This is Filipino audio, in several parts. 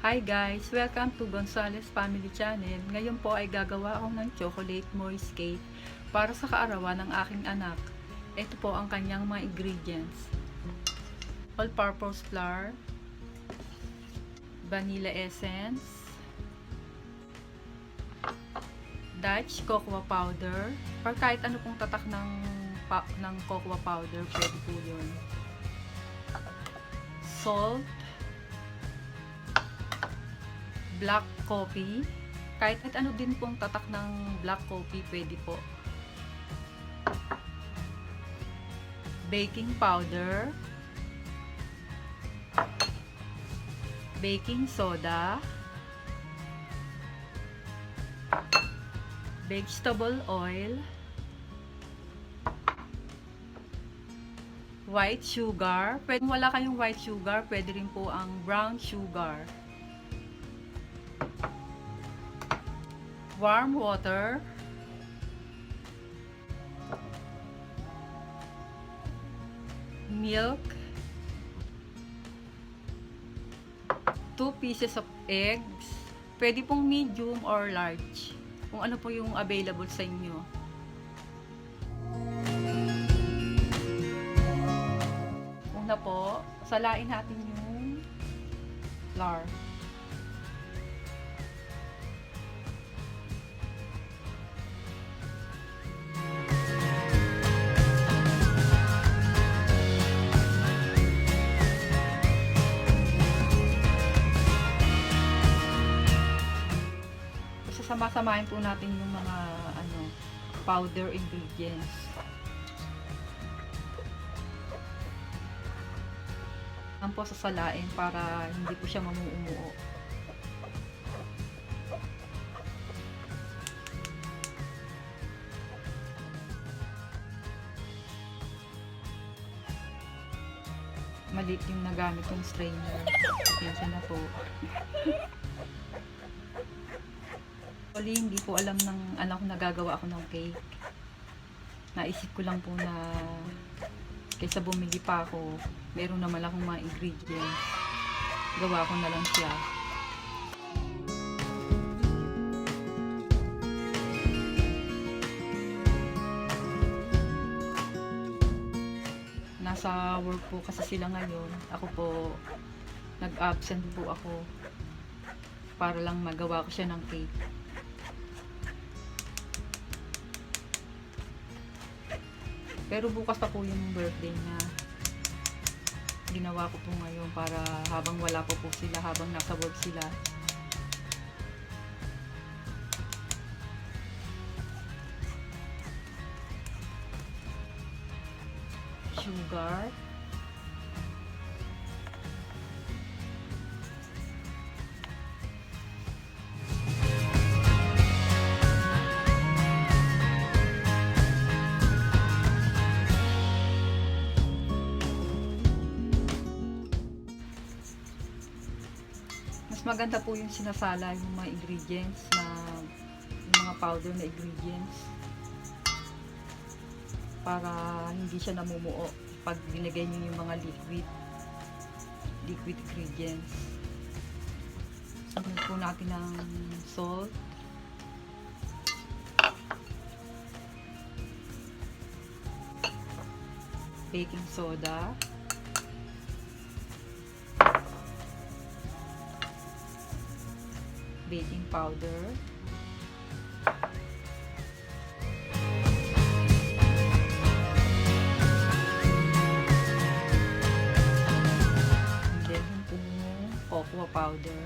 Hi guys! Welcome to Gonzales Family Channel. Ngayon po ay gagawa ako ng chocolate moist cake para sa kaarawan ng aking anak. Ito po ang kanyang mga ingredients. All-purpose flour, vanilla essence, Dutch cocoa powder, or kahit ano pong tatak ng cocoa powder, pwede po yun. Salt, black coffee, kahit ano din pong tatak ng black coffee pwede po. Baking powder, baking soda, vegetable oil, white sugar. Pwede wala kayong white sugar, pwede rin po ang brown sugar. Warm water, milk, 2 pieces of eggs, pwede pong medium or large, kung ano po yung available sa inyo. Una po, salain natin yung flour. Sasama-samahin po natin yung mga powder ingredients. Yan po sasalain para hindi po siya mamuumuo. Maliit yung nagamit yung strainer. Yan na po. Actually, hindi po alam ng anak ko na gagawa ako ng cake. Naisip ko lang po na kaysa bumili pa ako, meron naman akong mga ingredients. Gawa ko na lang siya. Nasa work po kasi sila ngayon. Ako po, nag-absent po ako para lang magawa ko siya ng cake. Pero bukas pa po yung birthday niya. Ginawa ko po ngayon para habang wala po sila, habang nasa work sila. Sugar. Maganda po yung sinasala yung mga ingredients na yung mga powder na ingredients para hindi siya namumuo pag binigay niyo yung mga liquid ingredients. Sunod po natin ng salt, baking soda, baking powder, and then yung cocoa powder.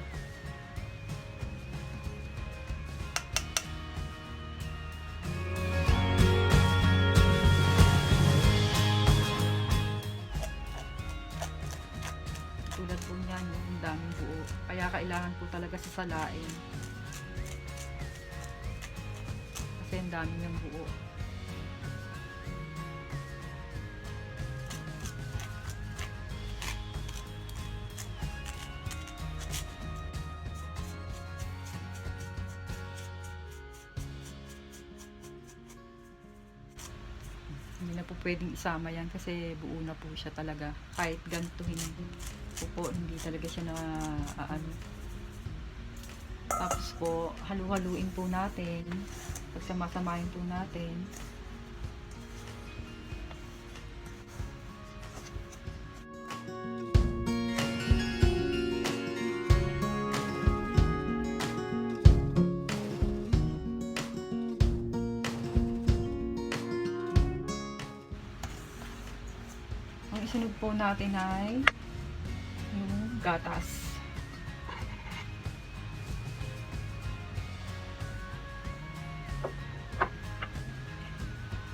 Tulad po niyan, yung daming buo. Kaya kailangan po talaga sasalain. Kasi ang dami ng buo. Hindi na po pwedeng isama yan kasi buo na po siya talaga. Kahit gantuhin po, hindi talaga siya na po, halu-haluin po natin. Pagsama-samahin po natin. Ang isunod po natin ay yung gatas.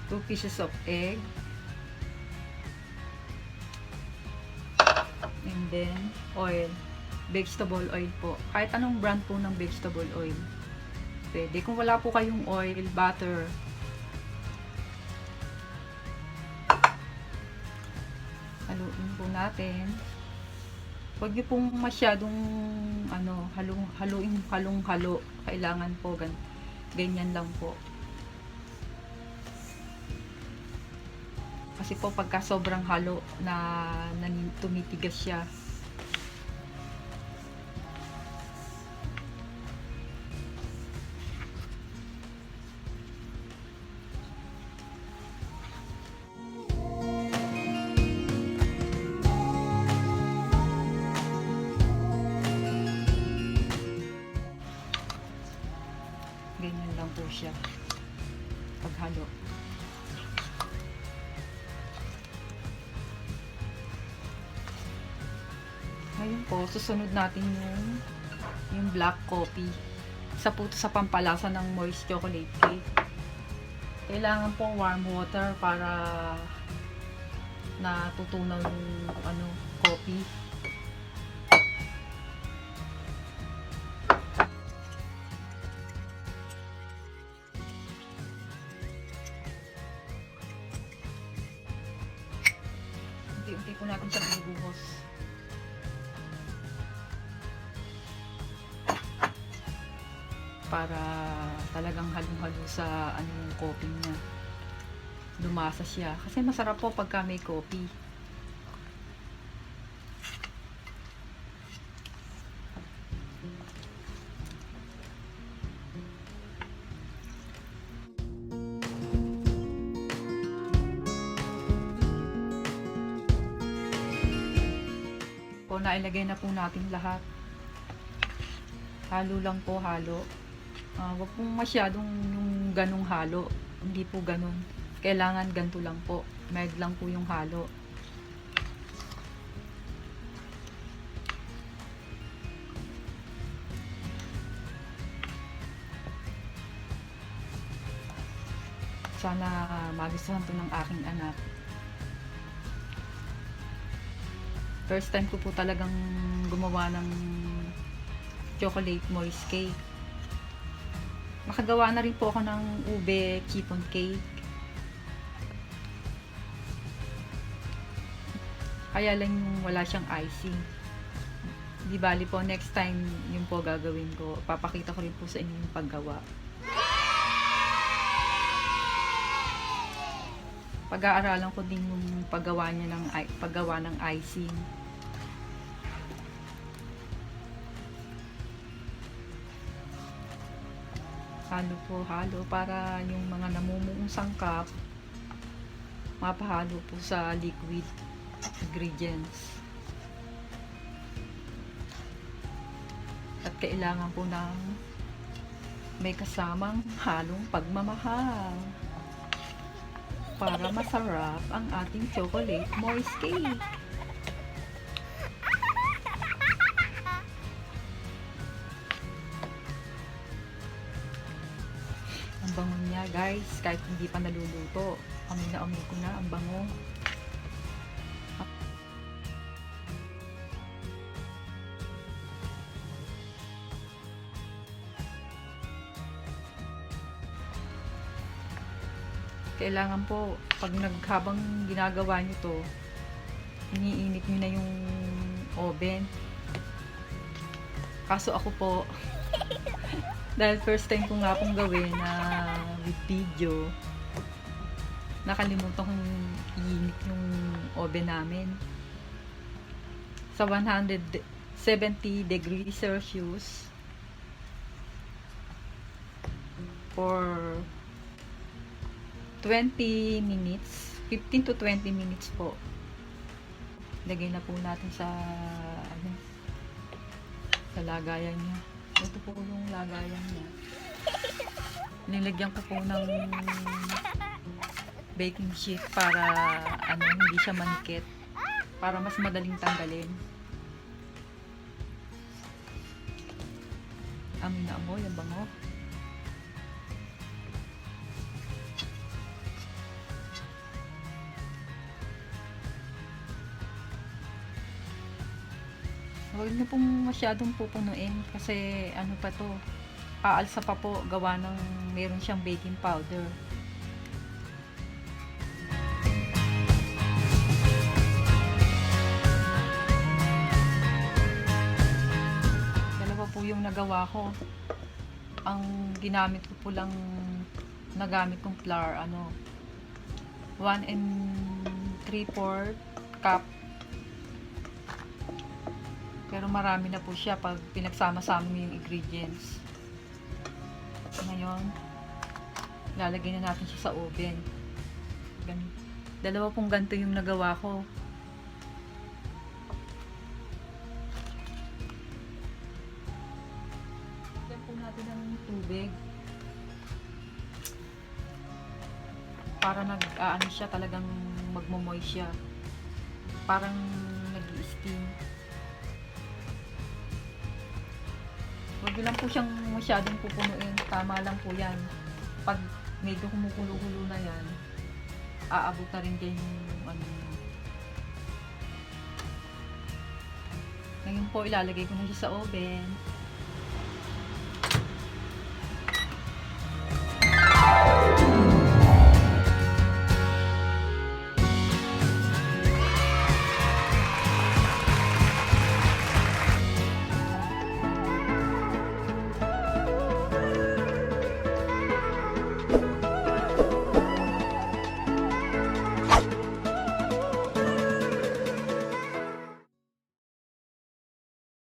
2 pieces of egg, and then oil, vegetable oil po, kahit anong brand po ng vegetable oil pwede. Kung wala po kayong oil, butter, haluin po natin. Huwag niyo pong masyadong halong-halo. Kailangan po ganyan lang po. Kasi po pagka sobrang halo na tumitigas siya. Ganyan lang po siya paghalo. Ngayon po, susunod natin yung black coffee. Isa po sa pampalasa ng moist chocolate cake. Kailangan po warm water para natutunaw yung coffee. Unti-unti po natin siya ibubuhos. Para talagang halong-halo sa yung coffee niya. Lumasa siya. Kasi masarap po pagka may coffee. Po, nailagay na po natin lahat. Halo lang po, halo. Wag pong masyadong yung ganong halo. Hindi po ganon. Kailangan ganito lang po. Mild lang po yung halo. Sana magustuhan to ng aking anak. First time ko po talagang gumawa ng chocolate moist cake. Nakagawa na rin po ako ng ube chiffon cake. Kaya lang yung wala siyang icing. Di bali po, next time yun po gagawin ko. Papakita ko rin po sa inyo yung paggawa. Pag-aaralan ko din yung paggawa ng icing. Halo po, halo para yung mga namumuong sangkap mapahalo po sa liquid ingredients. At kailangan po ng may kasamang halong pagmamahal para masarap ang ating chocolate moist cake. Ang bango niya, guys, kahit hindi pa naluluto. Amoy na amoy ko na ang bango. Kailangan po, pag habang ginagawa nyo to, iniinit nyo na yung oven. Kaso ako po, dahil first time ko nga pong gawin na with video, nakalimutan kong iinit yung oven namin. Sa 170 degrees Celsius, for 20 minutes. 15 to 20 minutes po. Lagay na po natin sa ano, sa lagayan niya. Ito po yung lagayan niya. Nilagyan ko po ng baking sheet para ano, hindi siya manikit. Para mas madaling tanggalin. Amoy na amoy, ang bango. Huwag na pong masyadong pupunuin kasi ano pa to, aalsa pa po gawa ng meron siyang baking powder. Dalawa po yung nagawa ko. Ang ginamit ko po lang, nagamit kong flour, ano, 1 3/4 cup. Pero marami na po siya pag pinagsama-sama mo yung ingredients. Ngayon, lalagay na natin siya sa oven. Dalawa pong ganito yung nagawa ko. Lagyan po natin ng tubig. Para nag-aano siya, talagang magmo-moist siya. Parang nag-i-steam. Huwag lang po siyang masyadong pupunuin. Tama lang po yan. Pag medyo kumukulo-kulo na yan, aabot na rin din yung ano. Ngayon po, ilalagay ko na siya sa oven.